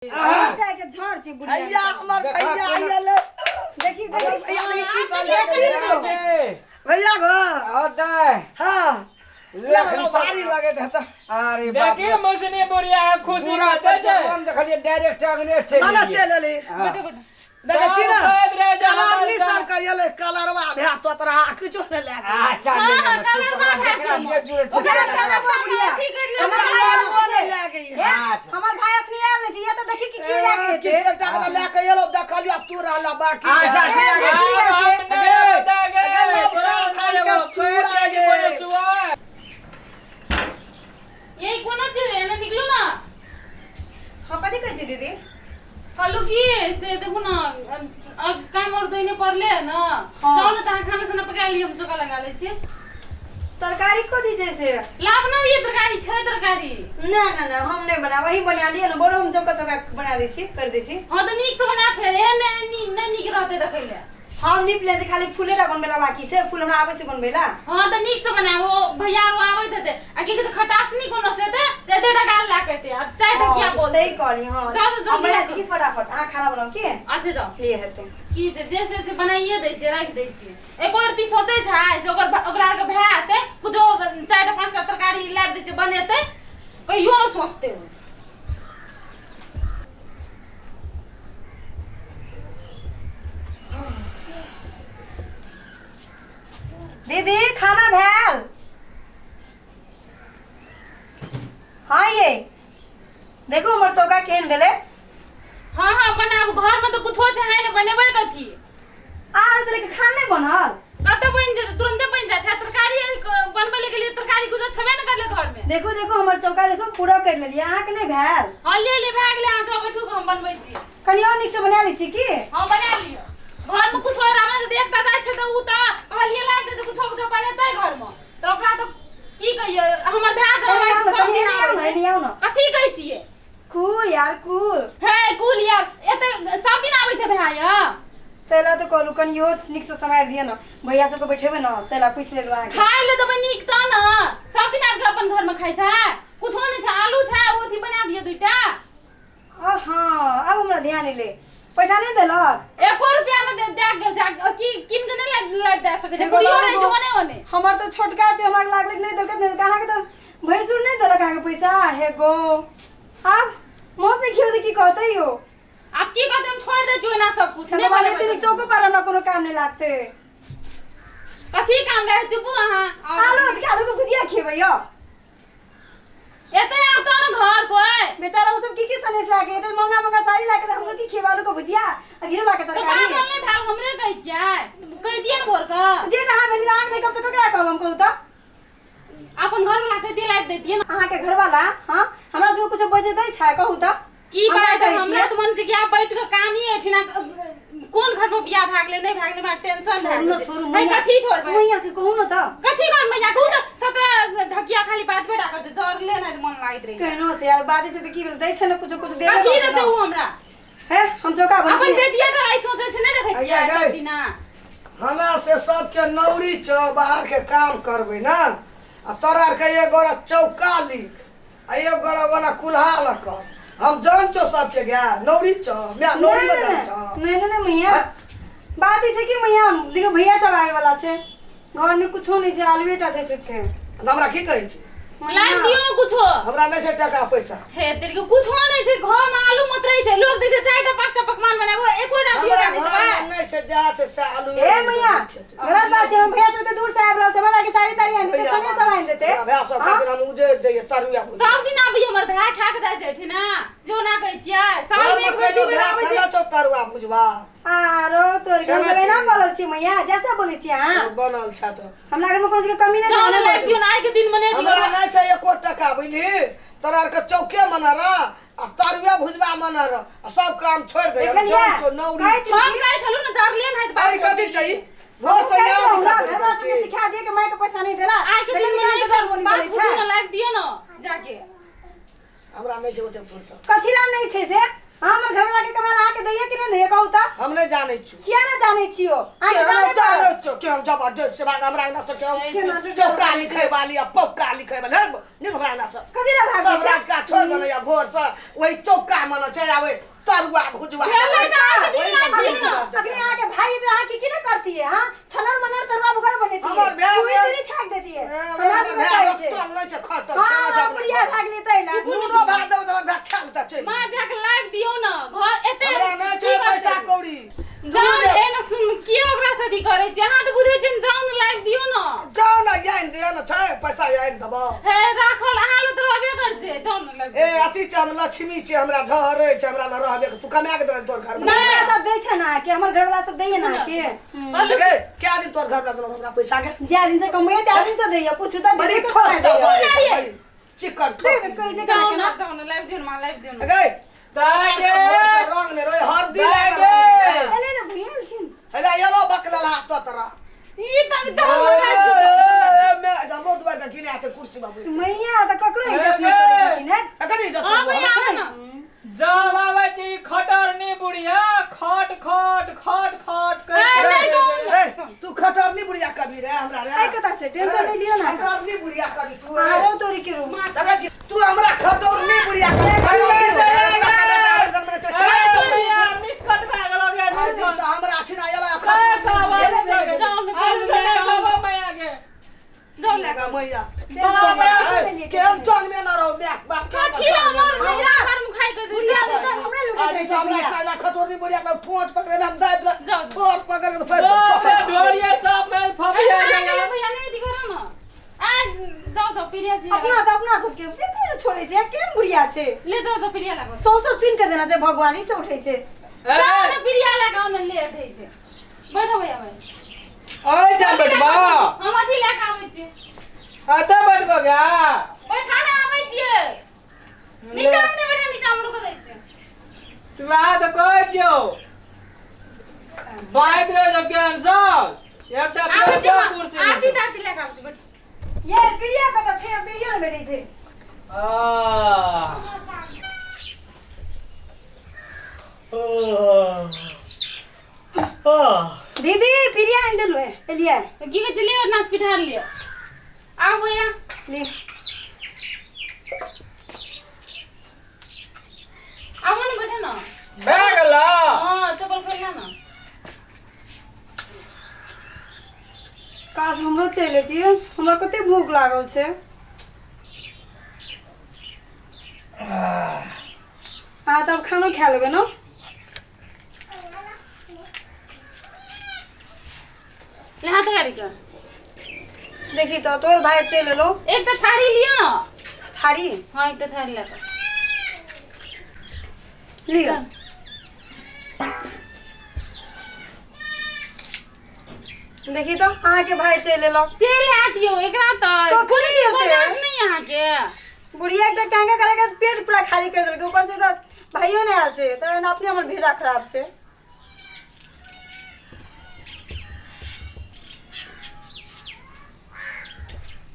जाए के झड़ छी बुढ़िया भैया हमर भैया आइले देखी भैया देखी की कर भैया गो अदे हां ले भारी लगे त अरे देखिए मौसने बोरिया खुशी रहते छे हम देखलिए डायरेक्ट अगने छे माना चलले देखै छी ना कलर नि सब का येले कलरवा भे तो तोरा किछो न लागे अच्छा कलरवा खाइ छे ओकरा सादा बुढ़िया ठीक कर ले हमर लागे हमर भाई अखनी आल छी ये तो देखी की लागे के एकटा के लेके एलो देखलियो तू रहला बाकी अच्छा ठीक है दागे पूरा खा लेबो चूड़ा जे ये कोना चले ना निकलो ना हां कथि कहै छी दीदी हलो की से देखो ना अब काम और दोइने पड़ले है ना जाओ ना ताहा खाना साना पका ली हम चोका लगा ले छी तरकारी कथि छै से लाभ ना ये तरकारी छै तरकारी ना ना ना हम नहीं बना वही बना लिए ना बड़ो हम चोका चोका बना दै छी कर दै छी हां तो नीक से बना फेर ए नहीं नीक रहते देखैले हम नीप ले खाली फूलेला बनबेला बाकी छै फूल हमरा आबै छै बनबेला हां तो नीक से बनाओ भैया रो आबै थे आ की तो खटास नहीं कोनो से ते दे गाल ला कहते आ चाय टकिया बोल सही कहली हां जाओ तो हम बना छी फटाफट आ खाना बनाओ की अच्छा जाओ ले हेतै की जैसे से बनाइए दै छै राख दै छी एक और ती सोते छै से ओकरा के भए आते कुछो चारटा पांचटा तरकारी लाब दै छै बनेते कहियो सोचते हो दीदी खाना भेल हाँ ये देखो हमर चौका केहन भेले हां हां बनाब घर में तो कुछो चाहे न बनेबै कथी आर तोरे के खाना नहीं बनल कते बन जे तुरंते बन जाय छै तरकारी बनबै ले गेलिए तरकारी कुछो छबे न करले घर में देखो देखो हमर चौका देखो पूरा कर लेलिए अहाँ के नहीं भेल हां ले भए गेले आ जाओ बैठू हम बनबै छी कनी और निक से बना ली छी की हां बना लियो घर में कुछो रामा देख दादा छै त उ त कहलिए लाग दे कुछो कुछो बनेतै घर में त ओकरा तो की कहिए हमर भए जाय सब दिन आबै छै आओ ना कथी कहै छिए कूल यार कूल हे कुल यार एते सब दिन आबै छै भैया तेला तो कहलू कनी और निक से समार दिए ना भैया सब के बैठेबे ना तेला पूछ लेलु आ खाइ ले देबै नीक त न सब दिन आब के अपन घर में खाइ छै कुछो नै छै आलू छै ओथी बना दिए दुइटा हां अब हमरा ध्यान ले पैसा नहीं देलक 1 रुपया न दे गेल छै की किन के नै ला दे सकै छै गुड़ियो रे जोने ओने हमर तो छोटका छै हमरा लागले नहीं देलक नहीं कहां के तो भैंसुर नहीं देलक आगे पैसा हे गो अब मोस नहीं खियो दे की कहतै हो आप की कहते हम छोड़ दे जो ना सब कुछ नहीं बने तेरे चौको पर हमरा कोनो काम नहीं लागते कथी काम ले चुपू अहां आलू के भुजिया खेबै यो एते आप तो न घर कोई बेचारा उ सब की सनेस लागे एते महंगा महंगा साड़ी लाके हम की खेब आलू के भुजिया आ घिरो लाके तो तरकारी बात नहीं भेल हमरे कहै छियै कह दिए न भोर का जे नहा भेली रात में कब तक ककरा कहब हम कहू त अपन घर वाला कहती लाइट देती है ना अहाँ के घर वाला हां हमरा सब कुछ बजे दै छै कहू त की बात है हमरा तो मन से कि आप बैठ के कहानी एठिना कोन घर में बियाह भागले नहीं भागले में टेंशन है छोड़ न छोड़ नहीं कथी छोड़बे मैया के कहू न त कथी कर मैया कहू त 17 ढकिया खाली बात बेटा करते जर ले ना मन लागत रही कहनो से यार बाजे से त की भेल दै छै न कुछ कुछ दे कथी देते उ हमरा है हम चौका बन अपन बेटिया त आई सोचे छै नहीं देखै छियै सब दिना हमरा से सबके नौरी छ बाहर के काम करबै ना आ तोरा के एक गोरा चौका लिख आ एक गोरा बना कुल्हा लक हम जान छो सबके गा नौरी छ मैं नौरी बदल छ नहीं मैया बात ई छै कि मैया देखो भैया सब आए वाला छै घर में कुछो नहीं छै आलूटा छै छुछे हमरा की कहै छी लाइन दियो न कुछो हमरा नहीं छै टका पैसा हे तेरे के कुछो नहीं छै घर में आलू मत रही छै लोग दै छै 4टा 5टा पकवान बनाबो एकोटा दियोटा नहीं देबे नहीं छै जा छै से आलू ए मैया गलत बात छै हम भैया सब त दूर से आब रहल छै मला के सारी तारी आन देते संगे सब आन देते भैया सब खातिर हम उजे जइए तरुआ सब दिन आबै हमर भाई खा के जाय छै ठिना जो ना कहै छियै साल में एक बेर दू बेर आबै छै छ तरुआ बुझबा आरो तोर घर में ना बोलल छी मैया जैसा बोलै छी हां बनल छ त हमरा घर में कोनो चीज के कमी नहीं जान है ले दियो ना के दिन मने दियो हमरा नहीं छै एको टका बुझली तोरा के चौके मना र आ तरुआ भुजबा मना र सब काम छोड़ दे हम जान तो नौरी हम काहे चलू ना दर लेन है आई कथी चाहिए वो सया हमरा से सिखा दिए कि मैं के पैसा नहीं देला आइ के दिन मने बात बुझू ना लाग दियो ना जाके हमरा नहीं छै ओते फुर्सत कथी ला नहीं छै से हमर घर वाला के कमाल आ के दैए कि नहीं दैए कहू त हम नहीं जाने छु किया ना जाने छियो आके के जाने तो जाने छु के हम जबरदस्त से भाग हमरा ना सके चौका लिखे वाली आ पक्का लिखे वाली नहीं हमरा ना सके कदी ना भाग सब राज का छोड़ देले या भोर से वही चौका मन छै आवे तरुआ भुजवा अगले आके भाई तो आके की ना करती है हां छनर मनर तरुआ बुखार बनेती है हमर भाई पूरी तेरी छाक देती है हां बुढ़िया भाग लेते है नूनो भाग दो तो भाग खेल त छै मां जाके लाइव दियो ना घर एते हमरा ना छै पैसा कौड़ी जान ए ना सुन किया ओकरा साथी करे छै हां तो बुझे छै जान लाइव दियो ना जाओ ना याइन दियो ना छै पैसा याइन दबो हे राखल हालत रहबे कर छै जान लाइव ए अति छ हम लक्ष्मी छै हमरा झरे छै हमरा ल रहबे तू कमा के दे तोर घर में ना सब दे छै ना कि हमर घर वाला सब दे ना के लगे क्या दिन तोर घर में हमरा पैसा के जे दिन से कमाए ते दिन से दे पूछ तो बड़ी दे ठोस दे चिकन दे ठोस कोई जे जाओ ना ना जाओ ना लाइव दियो ना लाइव दियो ना लगे दागे रंग ने रोय हरदी दागे चले ना भैया लेकिन हेगा येलो बकला हाथ तोरा ई तक जाओ ना मैं हमरो दुआ के गिने आते कुर्सी बाबू मैया त ककरो इज्जत नहीं करती ने ककरी इज्जत हां भैया आ ना जब आवे छी खटरनी बुढ़िया खट खट खट खट तू खटरनी बुढ़िया कभी रे हमरा रे आई कता से टेंशन ले लियो ना खटरनी बुढ़िया कभी तू मारो तोरी के रूम लगा जी तू हमरा खटरनी बुढ़िया मिस कट भए गेलो गे हमरा छिना एला जाओ ना मैं आगे जाओ लगा मैया के के हम चल में ना रहो बैक बैक कथी हमर मेरा घर में खाई कर दे बुढ़िया तो हमरे लुटा दे छै हमरा भैया खाला खटरनी बुढ़िया का ठोंच पकड़े हम दाब जाओ। ठोर पकड़ के फिर ढोलिया सब में फबिया भैया नहीं दी करो ना आज जाओ तो पिरिया जी अपना सबके बेकरे छोड़े छै केन बुढ़िया छै ले दो तो पिरिया लागो सौ चुन के देना छै भगवान से उठे छै जाओ ना पिरिया लगा ना ले उठे छै बैठो भैया भाई ओए जा बैठबा हम अथी लेके आबै छी आते बैठबा गा बैठा ना आबै छी नीचा में बैठा नीचा में रुक दै छी तू आ तो कह जो बाइक रे जो कैंसल एकटा आबै छी पेपर कुर्सी आरती तारती लेके आबै छी बैठ ये पिड़िया कता छै पिड़िया में बैठी छै दीदी पिड़िया हैंडल है एलिया की के चले और नाच पिठा लियो आओ भैया ले आओ ना बैठे ना बैग ला हां चप्पल खोल ना काश हमरो चल लेती हमरा कते भूख लागल छै आ तब खाना खा लेबै ना ले हाथ गाड़ी का देखी तो तोर भाई चल लो एक तो थारी लियो ना थारी हां एक तो थारी लेकर लियो देखी तो अहाँ के भाई चल लो चल आतियो एकरा तो कखनी दियो ते? नहीं यहां के बुढ़िया एकटा कांगा करेगा पेट पूरा खाली कर देलकै ऊपर से तो भाइयो नहीं आल छै तो अपने हमर भेजा खराब छै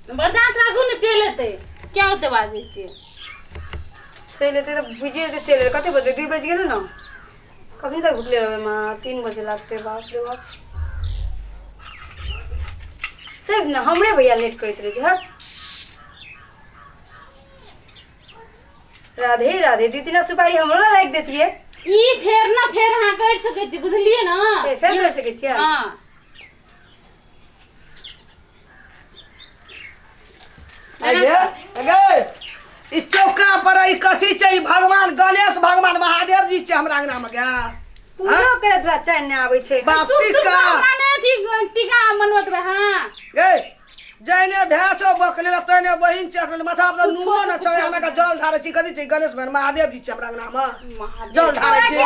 बर्दाश्त राखू ना चल एते क्या होते बाजे छी चल एते तो बुझिए के चल कते बजे 2 बज गेल ना कभी तक भूखले रहबे मां 3 बजे लागते बाप रे बाप सब ना हमरे भैया लेट करत रहे छै हट राधे राधे दी तीन सुपारी हमरो लाइक देती है ई फेर ना फेर हां कर सके छी बुझलिए ना फेर कर सके छियै हां अगे ई चौका पर ई कथी छै ई भगवान गणेश भगवान महादेव जी छै हमरा अंगना में गा पूजा करत रह चैन ने आबै छै बाप्ती का माने थी टीका मनवत बे हां गे जैने भैछो बकले तने बहिन छै अपन माथा पर नुनो न छै हमरा का जल ढारै छी कथी छै गणेश भगवान महादेव जी छै हमरा अंगना में जल ढारै छी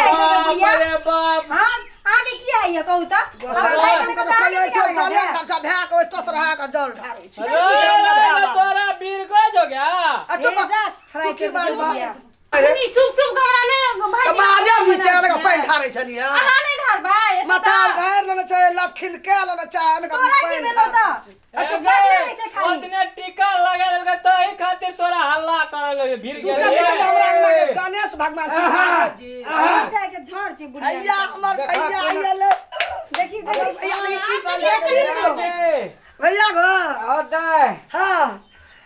अरे बाप हां आगे की आइए कहू त खर्चा भै के तोत रहा के जल ढारै छी अरे तोरा वीर को जो गया अच्छा फ्राई के दिया नहीं शुभ शुभ हमरा ने भाई महादेव जी छै हमरा पाइन ढारै छनी हां नहीं ढार भाई माथा घर लेने छै लठिल के लेने छै हमरा पाइन अच्छा ओतने टीका लगा देलक त ई खातिर तोरा हल्ला करे लगे भीड़ हमरा अंगना के गणेश भगवान जी महादेव जी जाके झड़ छी बुढ़िया भैया हमर देखा भैया कोनो- आइले देखी हमर देखी भैया देखी की कर देखी, ले भैया गो हां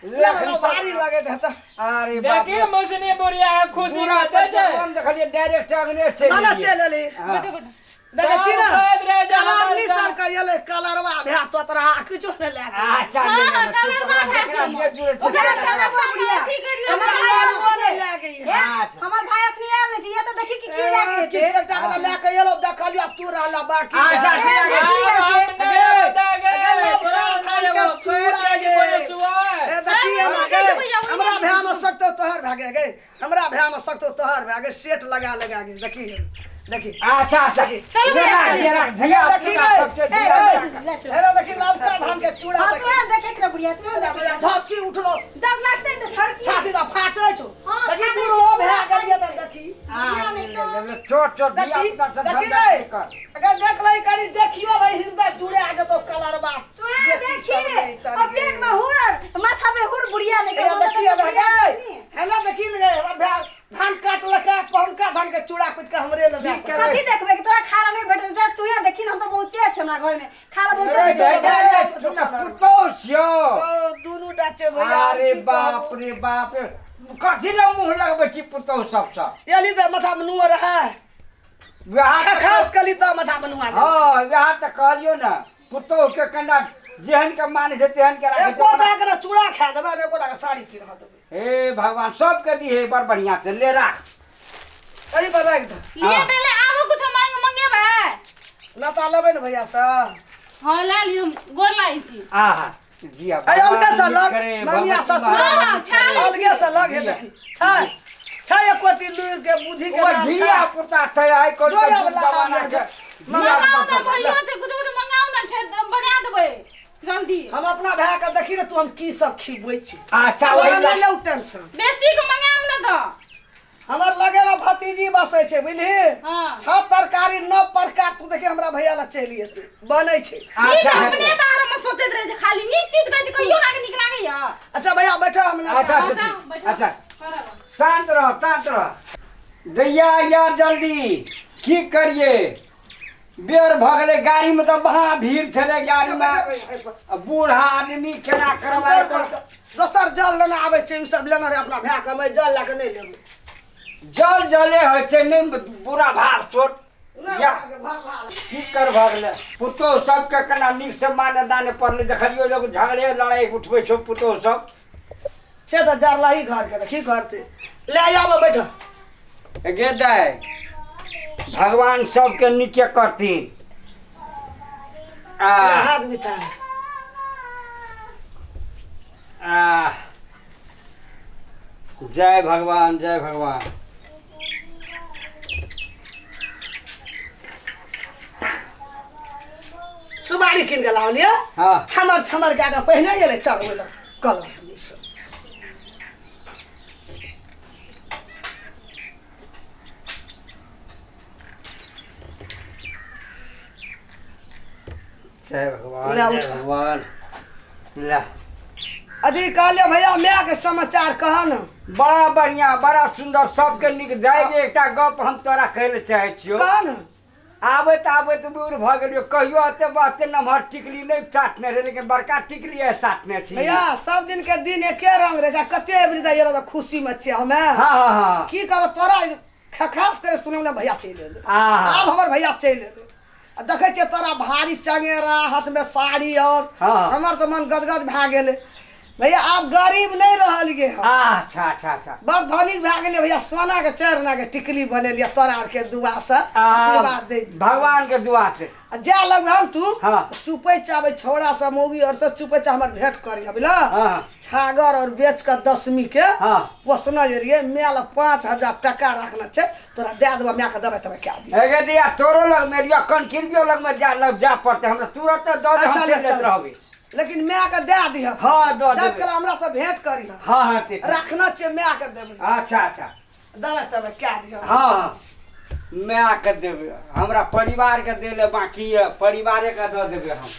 ले लेकिन भारी लगे थे तो अरे बाप देखिए मौसनी बोरिया खुशी पूरा बात है हम देखलिए डायरेक्ट अगने चले माना चल ले हाँ। बेटा बेटा देखे छी ना बाप रे, जहाँ कलावनी बात- सब का येले कलरवा भ्या तो तोरा किछो न ले अच्छा हाँ, कलर बा है चम। ओकरा से ना बुढ़िया अथी कर ले हमर हमरा भाई ने ले गई अच्छा। हमार भाई अखनी आयल छी ये तो देखी की लागे कि थे बेटा के ले के येलो देखलियो तू रहला बाकी अच्छा, है। ठीक है। ए देखिए ना गे हमरा भ्या में सकतो तोहर भागे गे हमरा भ्या में सकतो तोहर भागे सेट लगा गे देखिए देखिए अच्छा अच्छा चलो जरा भैया, जरा धिया देखिए पुता सबके धिया ले चल हेरा देखिए लौका धान के चूड़ा हां देखिए तो देखे रे बुढ़िया तू देख धक्की उठलो दब लगते तो छड़की छाती का फाटे छो हाँ, देखिए फाटे बूढ़ो छो। भ्या गेलिए त देखी छोट छोट धिया देखी पुता सब देखी धंधा रे कर अगर देख लई करी देखियो लई हृदय जुड़े आगे तो कलर बा तू देखी अब पेट में हुर माथा पे हुर बुढ़िया ने ये देखिए गे हेला देखी ले हमरा भ्या धान काट लका पहुंका धान के चूड़ा कुछ के हमरे ले ठीक है। कथी देखबे कि तोरा खाना नहीं भेटल जा तू यहाँ देखी ना हम तो बहुते अच्छे हमरा घर में खाना रे, बहुत रे, पुतो छियो दुनु डाचे भैया अरे बाप रे बाप रे कथी ला मुंह लगबै छी पुतो सब सब याली त माथा में नुआ रहा वहाँ खास कली त माथा में नुआ हाँ वहाँ तक कहलियो ना पुतो के कन्ना जेहन के मान छै तेहन के राखे एक कोटा के चूड़ा खा देबे एक कोटा के साड़ी पिन्हा देबे हे भगवान सबके दिए बड़ बढ़िया से ले राख कहीं पर रख दे लिए पहले आहो कुछ मांग मंगे बा ना ता लेबे न भैया सा हां ला लियो गोर लाई छी आहा जिया ए अलगे से लग करे, ममिया भगवती ससुर हाँ, खा ले अलगे से लग है जिया। देखी छै छै एक कोटी लूर के बुद्धि के ओ नाम धिया छै पुता छै आइ कोन जो के वाला जमाना आदमी के है। धिया मंगाओ पुता ना भैया से कुछ कुछ मंगाओ ना खेत बना देबै जल्दी हम अपना भाई के देखी रे तू हम की सब खिबबै छी अच्छा हमरा वही ले टेंशन बेसी के मंगाओ ना तो हमर लगे में भतीजी बसै छै बुझली हां छ तरकारी 9 प्रकार तू देखी हमरा भैया ला चलि जेतै बनै छै नीक अच्छा अपने बारे में सोचैत रहे छै खाली नीक चीज कहै छै कहियो आगे नीक लागैया अच्छा भैया बैठो हम अच्छा अच्छा, बैठो। अच्छा बराबर शांत रह दैया या जल्दी की करिए बेर भ गेलै गाड़ी में तो वहाँ भीड़ छलै गाड़ी में बूढ़ा आदमी केना करवाए दोसर जल लेना आबै छै ई सब लेना रे अपना भाई के मैं जल ला के नहीं लेबै जल जले होइ छै नहीं बुरा भार सोट नहीं या भागे, भाग। की कर भ गेलै पुतो सबके केना नीक से माने दाने पड़लै देखलियो लोग झगड़े लड़ाई उठबै छै पुतो सब छे त जरला ही घर के देखी करते ले आबो बैठो गे दाय भगवान सबके नीके करथिन हाथ बिछा जय भगवान जय भगवान सुबारी किन के लावलिए हाँ छमर छमर के आगे पहिने गेलै चढ़बै ला कल आदमी सब जय भगवान ला जय उठा। भगवान ला अजी कहलिए भैया मैं के समाचार कह न बड़ा बढ़िया बड़ा सुंदर सबके नीक जाय एकटा गप हम तोरा कहले चाहे छियो कह न आबैत बूढ़ भ गेलियो कहियो अते नमहर टिकली नहीं साटने रहे लेकिन बड़का टिकली है साटने छी भैया सब दिन के दिन एके रंग रहे छै कते वृद्ध ये तो खुशी में छियै हमे हाँ की कहब तोरा खास करे सुने वाला भैया चलि एलै हाँ आब हमर भैया चलि एलै आ देखै छियै तोरा भारी चंगेरा हाथ में साड़ी और हाँ। हमर तो मन गदगद भए गेलै भैया आब गरीब नहीं रहलिए हम अच्छा अच्छा अच्छा बड़ धनिक भए गेलिए भैया सोना के 4 आना के टिकली बनेलिए तोरा आर के दुआ से आशीर्वाद दे भगवान के दुआ से जा लगबे हम तू हाँ। चुपै चाबे छौड़ा सब मौगी और सब चुपै चा हमर भेंट करी बुझला हाँ छागर और बेच के 10वीं के हाँ पोसना जे रहिए मेल 5000 टका रखना छै तोरा दे देबा मैं के देबै तबे क्या दी हेगे दिया तोरो लग में या कनकिरियो लग में जा पड़ते हमरा तुरंत दो दे अच्छा, हम ले लेत चल। रहबे लेकिन मैं के दे दिह हाँ दो जब देबे कल हमरा से भेंट करी हाँ हाँ ते रखना छै मैं के देबै अच्छा अच्छा देबै तबे क्या दिह हाँ मैं आके देबे हमरा परिवार के देले बाकी परिवारे के दे देबे हम